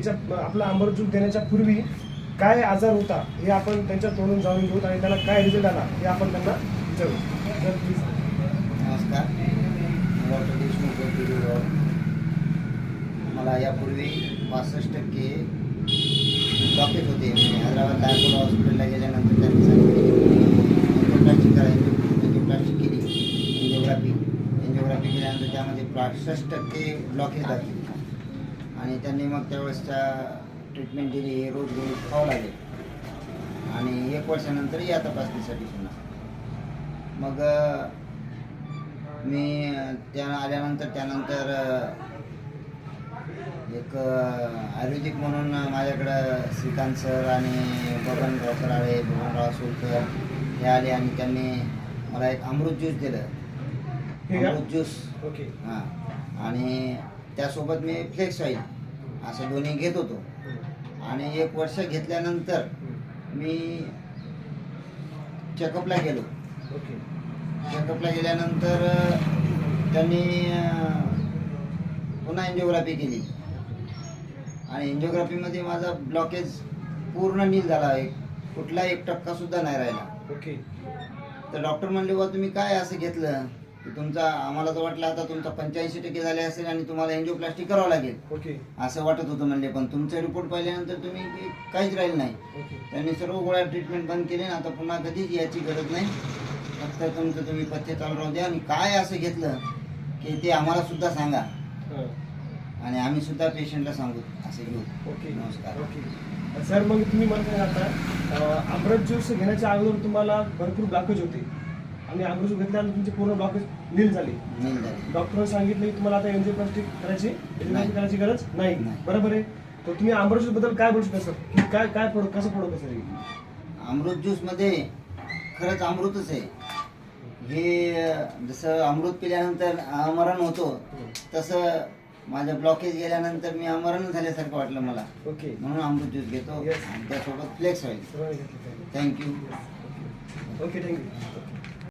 याच्या आपला अमृत ज्यूस देण्याच्या पूर्वी काय आजार होता हे आपण त्यांच्या तोंडून जाणून घेऊ आणि त्याला काय रिझल्ट आला हे आपण त्यांना विचारू. तर प्लीज. नमस्कार, डॉक्टर देशमुख बोलतो. मला यापूर्वी 65% ब्लॉकेज होते. मी हैदराबादला अपोलो हॉस्पिटलला गेल्यानंतर त्यांनी सांगितले एन्जिओप्लास्टिक केली. एन्जिओग्राफी केल्यानंतर त्यामध्ये 65% ब्लॉकेज दाखवली आणि त्यांनी मग त्यावेळेसच्या ट्रीटमेंट दिली. हे रोज खावं लागेल आणि 1 वर्षानंतर या तपासणीसाठी पुन्हा. मग मी त्यानंतर एक आयुर्वेदिक म्हणून माझ्याकडं श्रीकांत सर आणि बबनराव कराळे, बबनराव सोलकर हे आले आणि त्यांनी मला एक अमृत ज्यूस दिलं. अमृत ज्यूस. ओके. हां. आणि त्यासोबत मी फ्लेक्स ऑइल असं दोन्ही घेत होतो. आणि 1 वर्ष घेतल्यानंतर मी चेकअपला गेलो. ओके. चेकअपला गेल्यानंतर त्यांनी पुन्हा एन्जिओग्राफी केली आणि एन्जिओग्राफीमध्ये माझा ब्लॉकेज पूर्ण नील झाला आहे. कुठला 1% सुद्धा नाही राहिला. ओके. तर डॉक्टर म्हणले, बा तुम्ही काय असं घेतलं की तुमचा, आम्हाला तर वाटलं आता तुमचा 85% झाले असेल आणि तुम्हाला एन्जिओप्लास्टी करावं लागेल. ओके. असं वाटत होतं म्हणले, पण तुमचे रिपोर्ट पाहिल्यानंतर तुम्ही काहीच राहिलं नाही. त्यांनी सर्व गोळ्या ट्रीटमेंट बंद केली आणि आता पुन्हा कधीच याची गरज नाही. फक्त तुमचं तुम्ही पथ्य चालू राहू द्या आणि काय असं घेतलं की ते आम्हाला सुद्धा सांगा आणि आम्ही सुद्धा पेशंटला सांगू असं घेऊ. ओके. नमस्कार. ओके सर, मग तुम्ही मला काय आता अमृत ज्यूस घेण्याच्या अगोदर तुम्हाला भरपूर ब्लॉकेज होते आणि अमृत ज्यूस घेतल्यानंतर तुमचे पूर्ण ब्लॉकेज नील झाले. डॉक्टरने सांगितलं की तुम्हाला आता एन्जिओप्लास्टी करायची गरज नाही. बरोबर आहे. तर तुम्ही अमृत ज्यूस बद्दल काय बोलू शकता सर, की काय काय कसं पडतं सर? अमृत ज्यूस मध्ये खरंच अमृतच आहे. हे जसं अमृत पिल्यानंतर आमरण होतो तसं माझं ब्लॉकेज गेल्यानंतर मी आमरण झाल्यासारखं वाटलं मला. ओके. म्हणून अमृत ज्यूस घेतो आणि त्यासोबत flax oil. Thank you. Thank you. Okay. Thank you.